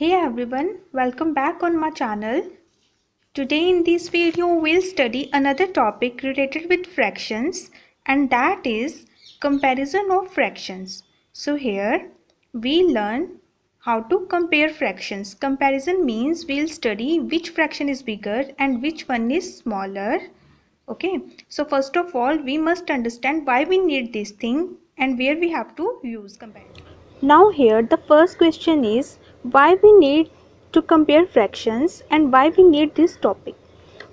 Hey everyone, welcome back on my channel. Today in this video we'll study another topic related with fractions, and that is comparison of fractions. So here we learn how to compare fractions. Comparison means we'll study which fraction is bigger and which one is smaller. Okay, so first of all we must understand why we need this thing and where we have to use comparison. Now here the first question is why we need to compare fractions and why we need this topic.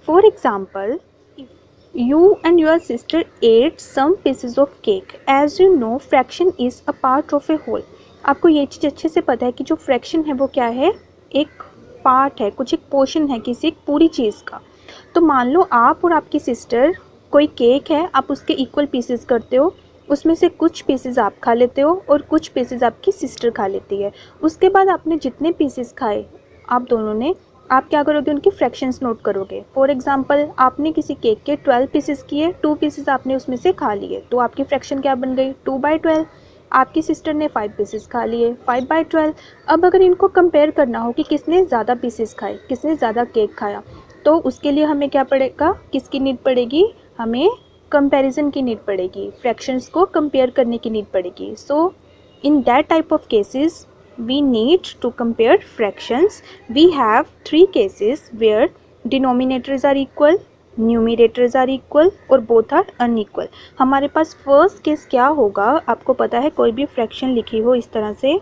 For example, if you and your sister ate some pieces of cake, as you know fraction is a part of a whole. आपको ये चीज़ अच्छे से पता है कि जो fraction है वो क्या है, एक पार्ट है, कुछ एक पोर्शन है किसी एक पूरी चीज़ का. तो मान लो आप और आपकी सिस्टर कोई केक है, आप उसके इक्वल पीसेस करते हो, उसमें से कुछ पीसेस आप खा लेते हो और कुछ पीसेस आपकी सिस्टर खा लेती है. उसके बाद आपने जितने पीसेस खाए आप दोनों ने, आप क्या करोगे, उनकी फ्रैक्शंस नोट करोगे. फॉर एग्जांपल आपने किसी केक के 12 पीसेस किए, 2 पीसेस आपने उसमें से खा लिए, तो आपकी फ्रैक्शन क्या बन गई, 2/12. आपकी सिस्टर ने 5 पीसेस खा लिए, 5/12. अब अगर इनको कंपेयर करना हो कि किसने ज़्यादा पीसेस खाए, किसने ज़्यादा केक खाया, तो उसके लिए हमें क्या पड़ेगा, किसकी नीड पड़ेगी, हमें कंपैरिजन की नीड पड़ेगी, फ्रैक्शंस को कंपेयर करने की नीड पड़ेगी. So in that type of cases we need to compare fractions. We have 3 cases where denominators are equal, numerators are equal और both are unequal. हमारे पास फर्स्ट केस क्या होगा, आपको पता है कोई भी फ्रैक्शन लिखी हो इस तरह से,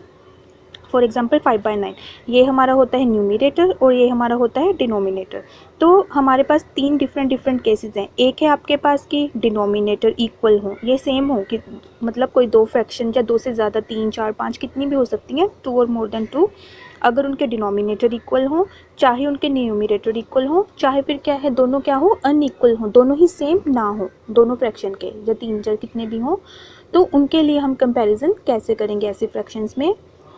फॉर एग्जाम्पल 5/9, ये हमारा होता है न्यूमिरेटर और ये हमारा होता है डिनोमिनेटर. तो हमारे पास 3 डिफरेंट केसेस हैं. एक है आपके पास कि डिनोमिनेटर इक्वल हो, ये सेम हो, कि मतलब कोई 2 फ्रैक्शन या 2 से ज़्यादा, 3, 4, 5 कितनी भी हो सकती हैं, 2 और मोर देन 2, अगर उनके डिनोमिनेटर इक्वल हो, चाहे उनके न्यूमिरेटर इक्वल हो, चाहे फिर क्या है, दोनों क्या हो, अनइक्वल हो, दोनों ही सेम ना हो, दोनों फ्रैक्शन के, या 3 या कितने भी हों, तो उनके लिए हम कंपैरिजन कैसे करेंगे ऐसे फ्रैक्शंस में.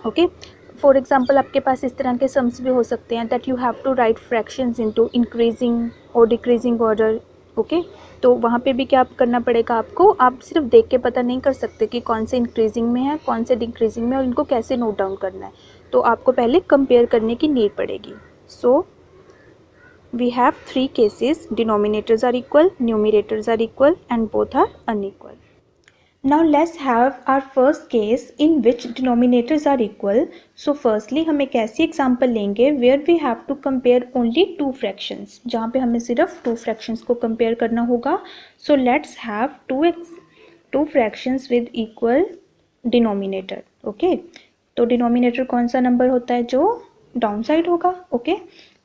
ओके, फॉर एग्जाम्पल आपके पास इस तरह के सम्स भी हो सकते हैं that you have to write fractions into increasing और डिक्रीजिंग ऑर्डर. ओके, तो वहाँ पे भी क्या करना पड़ेगा आपको, आप सिर्फ देख के पता नहीं कर सकते कि कौन से इंक्रीजिंग में है, कौन से डिक्रीजिंग में, और इनको कैसे नोट डाउन करना है, तो आपको पहले कंपेयर करने की नीड पड़ेगी. So we have 3 cases, denominators are equal, numerators are equal and both are unequal. Now let's have our first case in which denominators are equal. So firstly हम एक ऐसी example लेंगे where we have to compare only 2 fractions, जहाँ पे हमें सिर्फ 2 fractions को compare करना होगा. So let's have 2 fractions with equal denominator. Okay, तो denominator कौन सा नंबर होता है, जो डाउन साइड होगा. ओके,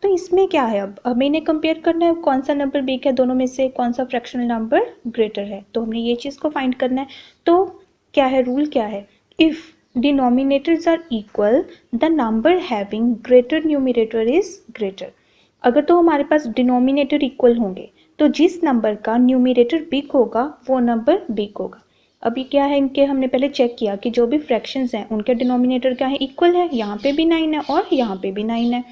तो इसमें क्या है, अब हमें इन्हें कंपेयर करना है, कौन सा नंबर बिग है, दोनों में से कौन सा फ्रैक्शनल नंबर ग्रेटर है, तो हमने ये चीज़ को फाइंड करना है. तो क्या है, रूल क्या है, if denominators are equal the number having greater numerator is greater. अगर तो हमारे पास डिनोमिनेटर इक्वल होंगे तो जिस नंबर का न्यूमिरेटर बिग होगा वो नंबर बिग होगा. अभी क्या है, इनके हमने पहले चेक किया कि जो भी फ्रैक्शंस हैं उनके डिनोमिनेटर क्या है, इक्वल है, यहाँ पे भी 9 है और यहाँ पे भी 9 है.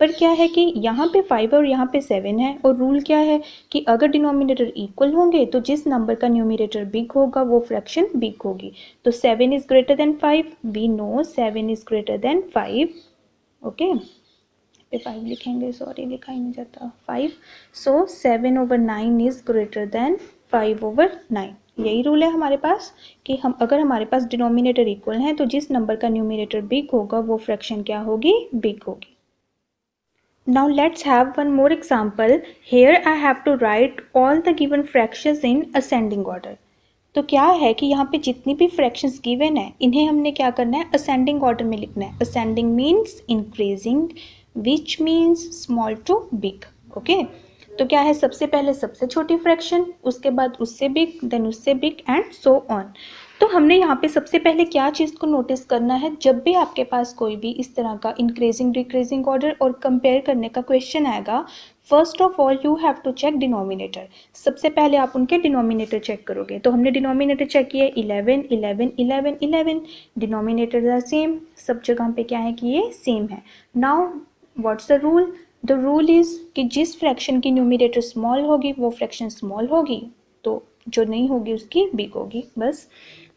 पर क्या है कि यहाँ पे 5 है और यहाँ पे 7 है, और रूल क्या है कि अगर डिनोमिनेटर इक्वल होंगे तो जिस नंबर का न्यूमिरेटर बिग होगा वो फ्रैक्शन बिग होगी. तो 7 is greater than 5, we know 7 is greater than 5. Okay, पे 5 लिखेंगे, सॉरी लिखा ही नहीं जाता, 5. So 7/9 is greater than 5/9. यही रूल है हमारे पास कि हम अगर हमारे पास डिनोमिनेटर इक्वल हैं तो जिस नंबर का न्यूमिरेटर बिग होगा वो फ्रैक्शन क्या होगी, बिग होगी. Now let's have one more example. Here I have to write all the given fractions in ascending order. तो क्या है कि यहाँ पे जितनी भी फ्रैक्शंस गिवन है इन्हें हमने क्या करना है, असेंडिंग ऑर्डर में लिखना है. Ascending means increasing, which means small to big. Okay, तो क्या है, सबसे पहले सबसे छोटी फ्रैक्शन, उसके बाद उससे बिग, देन उससे बिग एंड सो ऑन. तो हमने यहाँ पे सबसे पहले क्या चीज़ को नोटिस करना है, जब भी आपके पास कोई भी इस तरह का इंक्रीजिंग डिक्रीजिंग ऑर्डर और कंपेयर करने का क्वेश्चन आएगा, first of all you have to check denominator. सबसे पहले आप उनके डिनोमिनेटर चेक करोगे. तो हमने डिनोमिनेटर चेक किए, 11 11 11 11, डिनोमिनेटर आर सेम, सब जगह पे क्या है कि ये सेम है. Now what's the rule, the rule is कि जिस फ्रैक्शन की न्यूमिरेटर स्मॉल होगी वो फ्रैक्शन स्मॉल होगी, तो जो नहीं होगी उसकी बिग होगी, बस.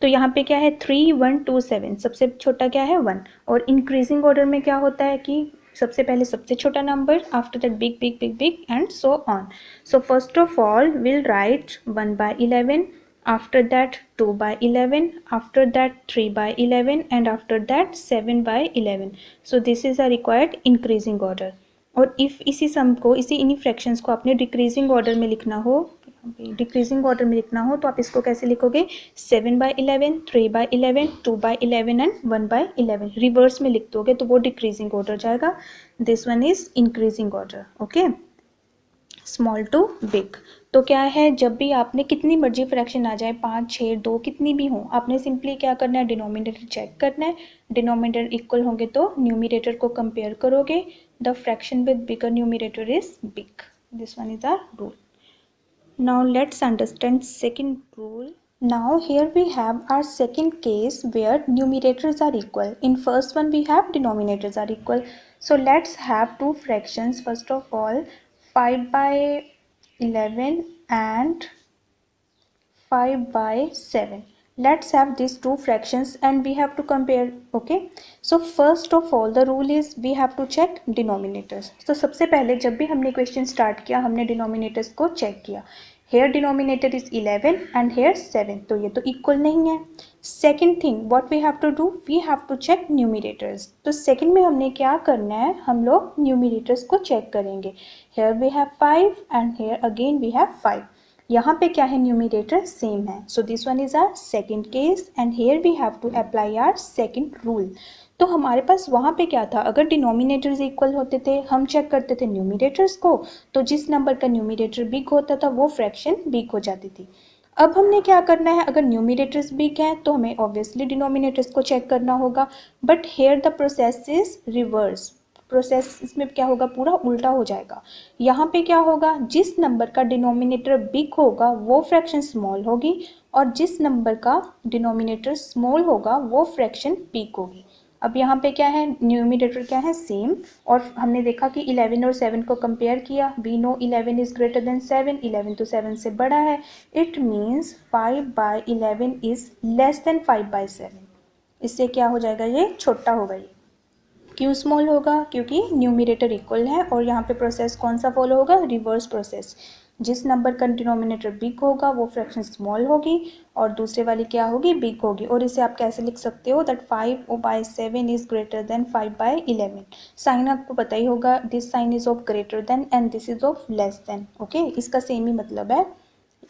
तो यहाँ पे क्या है 3 1 2 7, सबसे छोटा क्या है 1। और इंक्रीजिंग ऑर्डर में क्या होता है कि सबसे पहले सबसे छोटा number, after that big big big big and so on. So first of all will write 1 by 11, after that 2 by 11, after that 3 by 11 and after that 7 by 11. So this is a required increasing order. और if इसी सम को, इसी इन्हीं fractions को आपने decreasing order में लिखना हो, तो आप इसको कैसे लिखोगे 7 by 11, 3 by 11, 2 by 11 and 1 by 11। Reverse में लिख दोगे तो वो डिक्रीजिंग ऑर्डर जाएगा। This one is increasing order. Okay, small to big. तो क्या है, जब भी आपने कितनी मर्जी फ्रैक्शन आ जाए 5 6 2 कितनी भी हो, आपने सिंपली क्या करना है, डिनोमिनेटर चेक करना है। डिनोमिनेटर इक्वल होंगे तो न्यूमिरेटर को कंपेयर करोगे। The fraction with bigger numerator is big. This one is our rule. Now let's understand second rule. Now here we have our second case where numerators are equal. In first one we have denominators are equal. So let's have two fractions. First of all 5 by 11 and 5 by 7. Let's have these two fractions and we have to compare. Okay, so first of all the rule is we have to check denominators. So सबसे पहले जब भी हमने question start किया हमने denominators को check किया। Here denominator is 11 and here 7, तो ये तो इक्वल नहीं है। Second thing what we have to do, we have to check numerators. तो सेकेंड में हमने क्या करना है, हम लोग न्यूमिरेटर्स को चेक करेंगे। Here we have 5 and here again we have 5। यहाँ पे क्या है, न्यूमिरेटर सेम है। So this one is our second case and here we have to apply our second rule. तो हमारे पास वहाँ पे क्या था, अगर डिनोमिनेटर्स इक्वल होते थे हम चेक करते थे न्यूमिरेटर्स को, तो जिस नंबर का न्यूमिरेटर बिग होता था वो फ्रैक्शन बिग हो जाती थी। अब हमने क्या करना है, अगर न्यूमिरेटर्स बिग हैं तो हमें ऑब्वियसली डिनोमिनेटर्स को चेक करना होगा। But here the process is reverse. Process इसमें क्या होगा, पूरा उल्टा हो जाएगा। यहाँ पे क्या होगा, जिस नंबर का डिनोमिनेटर बिग होगा वो फ्रैक्शन स्मॉल होगी और जिस नंबर का डिनोमिनेटर स्मॉल होगा वो फ्रैक्शन बिग होगी। अब यहाँ पे क्या है, न्यूमिरेटर क्या है, सेम। और हमने देखा कि 11 और 7 को कंपेयर किया। We know 11 is greater than 7, 11 तो 7 से बड़ा है। It means 5 by 11 is less than 5 by 7। इससे क्या हो जाएगा, ये छोटा होगा। ये क्यों स्मॉल होगा, क्योंकि न्यूमिरेटर इक्वल है। और यहाँ पे प्रोसेस कौन सा फॉलो होगा, रिवर्स प्रोसेस। जिस नंबर का डिनोमिनेटर बिग होगा वो फ्रैक्शन स्मॉल होगी और दूसरे वाली क्या होगी, बिग होगी। और इसे आप कैसे लिख सकते हो, that 5 by 7 is greater than 5 by 11। Sign आपको पता ही होगा, this sign is of greater than and this is of less than. Okay, इसका सेम ही मतलब है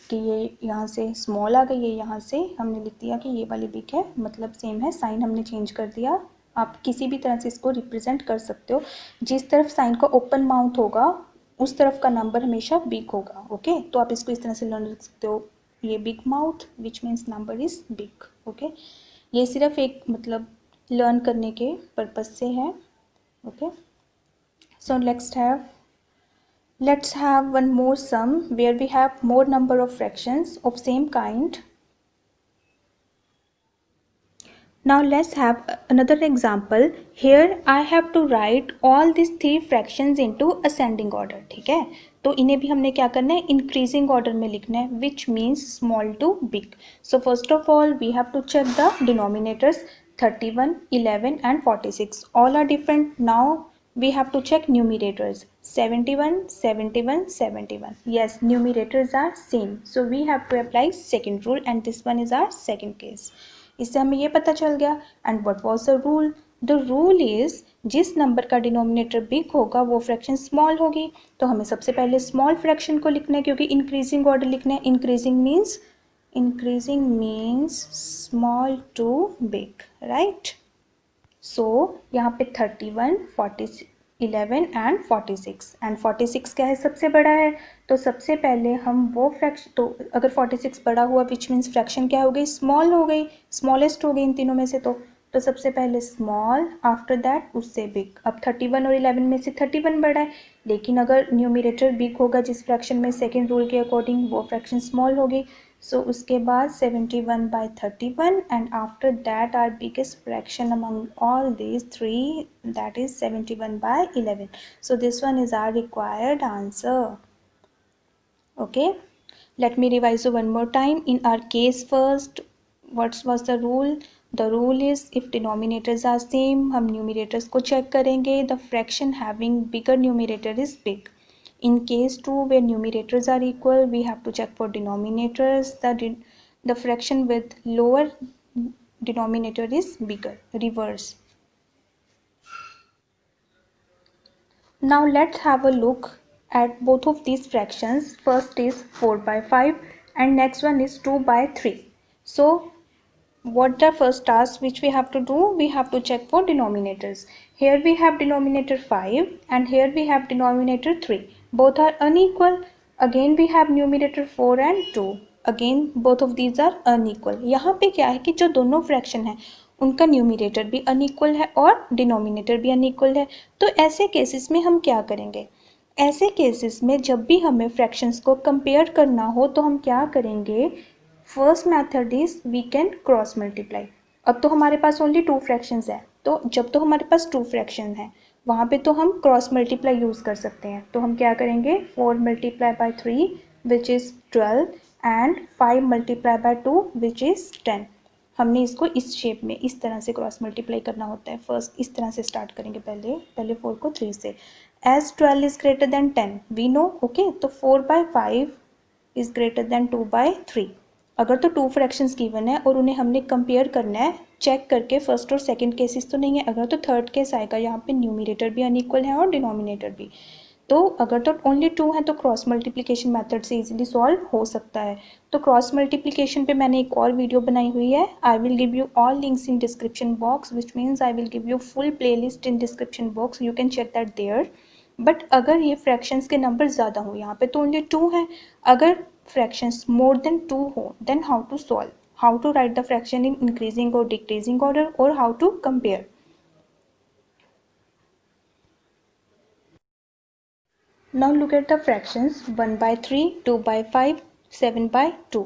कि ये यहाँ से स्मॉल आ गई है, यहाँ से हमने लिख दिया कि ये वाली बिग है, मतलब सेम है। साइन हमने चेंज कर दिया। आप किसी भी तरह से इसको रिप्रेजेंट कर सकते हो। जिस तरफ साइन का ओपन माउथ होगा उस तरफ का नंबर हमेशा बिग होगा। ओके, तो आप इसको इस तरह से लर्न कर सकते हो, ये big mouth which means number is big. Okay, ये सिर्फ एक मतलब लर्न करने के पर्पज से है। Okay, so let's have one more sum where we have more number of fractions of same kind. Now let's have another example. Here I have to write all these three fractions into ascending order. ठीक है, तो इन्हें भी हमने क्या करना है, increasing order में लिखना है, which means small to big. So first of all we have to check the denominators 31, 11 and 46. All are different. Now we have to check numerators 71, 71, 71. Yes, numerators are same. So we have to apply second rule and this one is our second case. इससे हमें ये पता चल गया। And what was the rule, the rule is जिस number का denominator big होगा वो फ्रैक्शन स्मॉल होगी। तो हमें सबसे पहले स्मॉल फ्रैक्शन को लिखना है क्योंकि इंक्रीजिंग ऑर्डर लिखना है। Increasing means small to big, right. So यहाँ पे 31, 40, 11 एंड 46 एंड 46 क्या है, सबसे बड़ा है। तो सबसे पहले हम वो फ्रैक्शन, तो अगर 46 बड़ा हुआ विच मीन्स फ्रैक्शन क्या हो गई, स्मॉल हो गई, स्मॉलेस्ट हो गई इन तीनों में से। तो सबसे पहले स्मॉल, आफ्टर दैट उससे बिग। अब 31 और 11 में से 31 बड़ा है, लेकिन अगर न्यूमिरेटर बिग होगा जिस फ्रैक्शन में, सेकेंड रूल के अकॉर्डिंग वो फ्रैक्शन स्मॉल होगी। सो उसके बाद 71 by 31 and after that our biggest fraction among all these three, that is 71 by 11. So this one is our required answer. Okay, let me revise you one more time. In our case first, what's was the rule? The rule is if denominators are same, हम numerators को check करेंगे, the fraction having bigger numerator is big. In case 2 where numerators are equal, we have to check for denominators. The fraction with lower denominator is bigger. Reverse. Now let's have a look at both of these fractions. First is 4 by 5 and next one is 2 by 3. So what the first task which we have to do? We have to check for denominators. Here we have denominator 5 and here we have denominator 3. Both are unequal. Again we have numerator 4 and 2. Again both of these are unequal. यहाँ पे क्या है कि जो दोनों fraction है उनका numerator भी अनइक्वल है और डिनोमिनेटर भी अनइक्वल है. तो ऐसे केसेस में हम क्या करेंगे? ऐसे केसेस में जब भी हमें फ्रैक्शंस को कंपेयर करना हो तो हम क्या करेंगे? First method is we can cross multiply. अब तो हमारे पास ओनली 2 फ्रैक्शंस है, तो जब तो हमारे पास 2 फ्रैक्शन है वहाँ पे तो हम क्रॉस मल्टीप्लाई यूज़ कर सकते हैं. तो हम क्या करेंगे? 4 multiply by 3 which is 12 and 5 multiply by 2 which is 10. हमने इसको इस शेप में इस तरह से क्रॉस मल्टीप्लाई करना होता है. फर्स्ट इस तरह से स्टार्ट करेंगे, पहले 4 को 3 से. As 12 is greater than 10 we know. Okay, तो 4 by 5 is greater than 2 by 3. अगर तो 2 फ्रैक्शंस गिवन है और उन्हें हमने कंपेयर करना है चेक करके, फर्स्ट और सेकंड केसेस तो नहीं है. अगर तो थर्ड केस आएगा, यहाँ पे न्यूमिनेटर भी अनइक्वल है और डिनोमिनेटर भी. तो अगर तो ओनली 2 है तो क्रॉस मल्टीप्लिकेशन मेथड से इजीली सॉल्व हो सकता है. तो क्रॉस मल्टीप्लिकेशन पे मैंने एक और वीडियो बनाई हुई है. I will give you all links in description box which means I will give you full playlist in description box. You can check that there. But अगर ये फ्रैक्शंस के नंबर ज़्यादा हो, यहाँ पे तो ओनली 2 है, अगर fractions more than 2 हो, then how to solve, how to write the fraction in increasing or decreasing order, or how to compare. Now look at the fractions 1 by 3, 2 by 5, 7 by 2.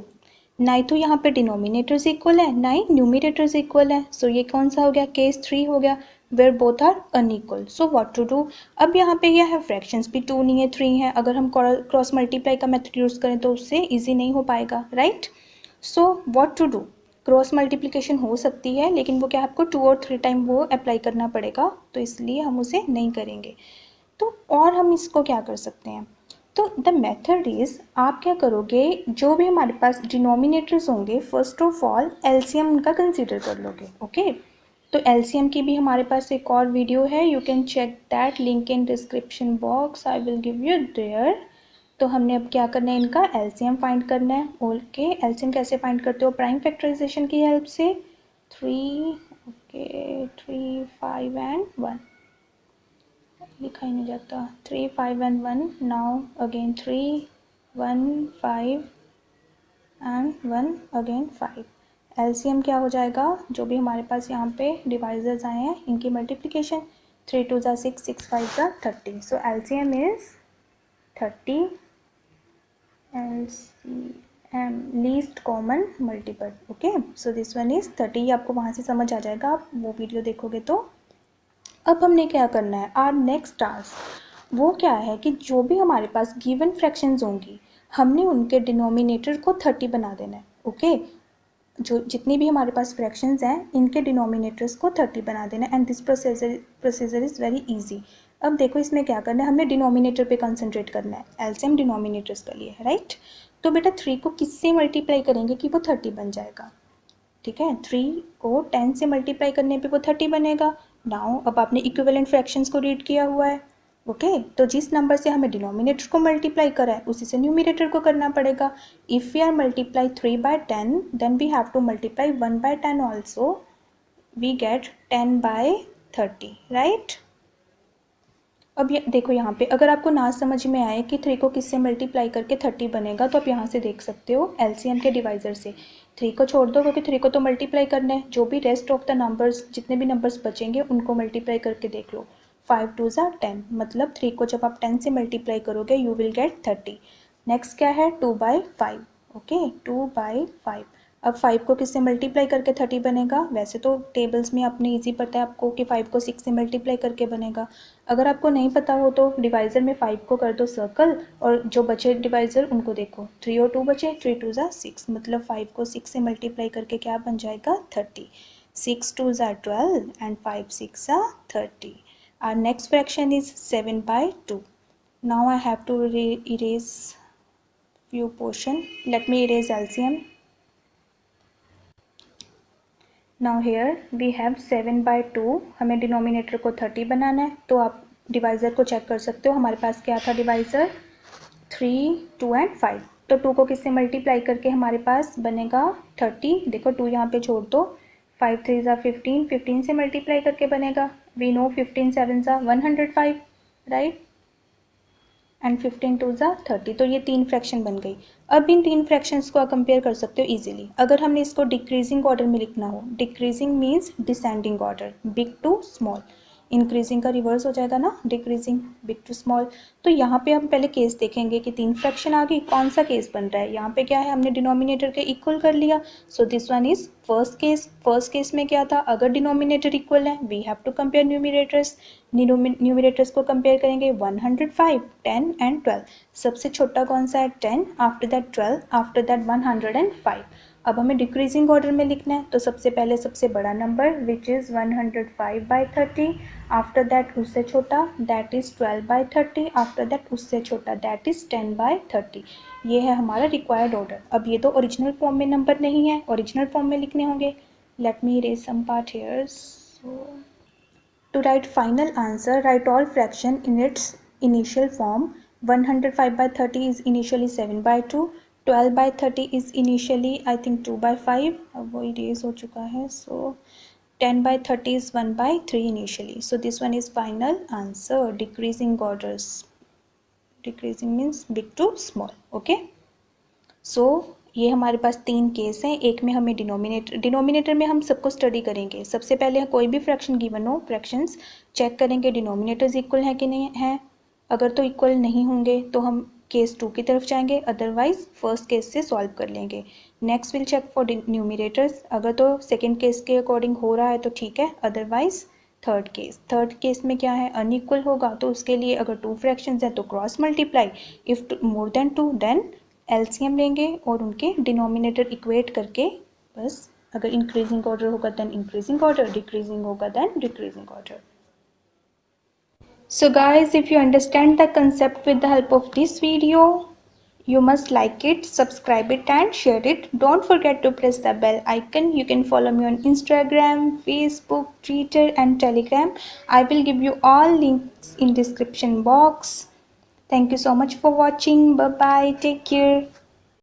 ना ही तो यहाँ पे डिनोमिनेटर्स इक्वल है ना ही numerators equal है. सो ये कौन सा हो गया? केस 3 हो गया, where both are unequal. So what to do? अब यहाँ पे क्या है? फ्रैक्शंस भी 2 नहीं है 3 है. अगर हम क्रॉस मल्टीप्लाई का मेथड यूज़ करें तो उससे ईजी नहीं हो पाएगा, right? So what to do? Cross multiplication हो सकती है लेकिन वो क्या है, आपको 2 और 3 टाइम वो अप्लाई करना पड़ेगा, तो इसलिए हम उसे नहीं करेंगे. तो और हम इसको क्या कर सकते हैं? तो द मेथड इज़, आप क्या करोगे? जो भी हमारे पास डिनोमिनेटर्स होंगे फर्स्ट ऑफ ऑल एलसीएम उनका कंसीडर कर लोगे. ओके, तो एलसीएम की भी हमारे पास एक और वीडियो है. You can check that, link in description box, I will give you there. तो हमने अब क्या करना है? इनका एलसीएम फाइंड करना है. ओके, एलसीएम कैसे फाइंड करते हो? प्राइम फैक्टराइजेशन की हेल्प से. 3, ओके, 3, 5 एंड 1 लिखा ही नहीं जाता. 3, 5 and 1. Now again 3, 1, 5 and 1 again 5. LCM क्या हो जाएगा? जो भी हमारे पास यहाँ पे डिवाइजर्स आए हैं इनकी मल्टीप्लिकेशन. 3 2 ज़ा 6, 6 5 ज़ा 30. So LCM is 30. LCM least common multiple. Okay, so this one is 30. आपको वहाँ से समझ आ जाएगा, आप वो वीडियो देखोगे तो. अब हमने क्या करना है? आर नेक्स्ट टास्क वो क्या है कि जो भी हमारे पास गिवन फ्रैक्शंस होंगी हमने उनके डिनोमिनेटर को 30 बना देना है. ओके, जो जितनी भी हमारे पास फ्रैक्शंस हैं इनके डिनोमिनेटर्स को 30 बना देना है. And this procedure is very easy. अब देखो इसमें क्या करना है, हमने डिनोमिनेटर पे कंसंट्रेट करना है. एलसीएम डिनोमिनेटर्स का लिए है, राइट? तो बेटा 3 को किससे मल्टीप्लाई करेंगे कि वो 30 बन जाएगा? ठीक है, 3 को 10 से मल्टीप्लाई करने पे वो 30 बनेगा. नाउ अब आपने इक्विवेलेंट फ्रैक्शंस को रीड किया हुआ है. ओके, तो जिस नंबर से हमें डिनोमिनेटर को मल्टीप्लाई करा है उसी से न्यूमिनेटर को करना पड़ेगा. If we are multiply 3 by 10 then we have to multiply 1 by 10 also. We get 10 by 30, right? अब ये देखो यहाँ पे अगर आपको ना समझ में आए कि 3 को किससे मल्टीप्लाई करके 30 बनेगा तो आप यहाँ से देख सकते हो एलसीएम के डिवाइज़र से. 3 को छोड़ दो क्योंकि 3 को तो मल्टीप्लाई करना है. जो भी रेस्ट ऑफ द नंबर्स जितने भी नंबर्स बचेंगे उनको मल्टीप्लाई करके देख लो. 5 2 ज़ा 10, मतलब 3 को जब आप 10 से मल्टीप्लाई करोगे यू विल गेट 30. नेक्स्ट क्या है? 2 by 5. Okay, 2 by 5. अब 5 को किससे मल्टीप्लाई करके 30 बनेगा? वैसे तो टेबल्स में आपने इजी पता है आपको कि 5 को 6 से मल्टीप्लाई करके बनेगा। अगर आपको नहीं पता हो तो डिवाइज़र में 5 को कर दो सर्कल और जो बचे डिवाइज़र उनको देखो, 3 और 2 बचे, 3 2 ज़ा 6, मतलब 5 को 6 से मल्टीप्लाई करके क्या बन जाएगा? 30। 6 2 ज़ा 12 एंड 5 6 ज़ा 30। Our next fraction is 7/2. Now I have to erase few portion. Let me erase LCM. Now here we have 7/2. हमें डिनोमिनेटर को 30 बनाना है, तो आप डिवाइज़र को चेक कर सकते हो। हमारे पास क्या था डिवाइज़र? 3 2 एंड 5। तो 2 को किससे मल्टीप्लाई करके हमारे पास बनेगा 30। देखो 2 यहाँ पे छोड़ दो, 5 3 ज़ा 15, 15 से मल्टीप्लाई करके बनेगा। वी नो 15 7 ज़ा 105, राइट, एंड 15 2 ज़ा 30। तो ये 3 फ्रैक्शन बन गई। अब इन 3 फ्रैक्शंस को आप कंपेयर कर सकते हो इजीली। अगर हमने इसको डिक्रीजिंग ऑर्डर में लिखना हो, decreasing means descending order, big to small. Increasing का रिवर्स हो जाएगा ना, डिक्रीजिंग, बिग टू स्मॉल। तो यहाँ पे हम पहले केस देखेंगे कि 3 फ्रैक्शन आ गई, कौन सा केस बन रहा है। यहाँ पे क्या है, हमने डिनोमिनेटर के इक्वल कर लिया, so this one is first case. First case में क्या था, अगर डिनोमिनेटर इक्वल है we have to compare numerators. Numerators को कंपेयर करेंगे 105, 10 एंड 12। सबसे छोटा कौन सा है? 10, आफ्टर दैट 12, आफ्टर दैट 105। अब हमें डिक्रीजिंग ऑर्डर में लिखना है, तो सबसे पहले सबसे बड़ा number which is 105/30, after that उससे छोटा दैट इज़ 12/30, आफ्टर दैट उससे छोटा दैट इज़ 10/30। ये है हमारा रिक्वायर्ड ऑर्डर। अब ये तो ओरिजिनल फॉर्म में नंबर नहीं है, ओरिजिनल फॉर्म में लिखने होंगे। Let me erase some part here. So to write final answer, write all fraction in its initial form. 105/30 is initially 7/2, 12/30 is initially I think 2/5, अब वो erase हो चुका है, so 10/30 is 1/3 initially. So this one is final answer, decreasing orders. Decreasing means big to small. Okay, so ये हमारे पास 3 case हैं। एक में हमें डिनोमिनेटर में हम सबको स्टडी करेंगे। सबसे पहले कोई भी फ्रैक्शन गिवन हो, फ्रैक्शंस चेक करेंगे डिनोमिनेटर्स इक्वल हैं कि नहीं हैं। अगर तो इक्वल नहीं होंगे तो हम केस 2 की तरफ जाएंगे, अदरवाइज फर्स्ट केस से सॉल्व कर लेंगे। Next will check for numerators, अगर तो सेकेंड केस के अकॉर्डिंग हो रहा है तो ठीक है, अदरवाइज थर्ड केस में क्या है, अनइक्वल होगा, तो उसके लिए अगर 2 फ्रैक्शंस हैं तो cross multiply, if more than 2 then LCM लेंगे और उनके डिनोमिनेटर इक्वेट करके बस, अगर इंक्रीजिंग ऑर्डर होगा देन इंक्रीजिंग ऑर्डर, डिक्रीजिंग होगा then decreasing order. So guys, if you understand the concept with the help of this video, you must like it, subscribe it and share it. Don't forget to press the bell icon. You can follow me on Instagram, Facebook, Twitter and Telegram. I will give you all links in description box. Thank you so much for watching. Bye bye. Take care.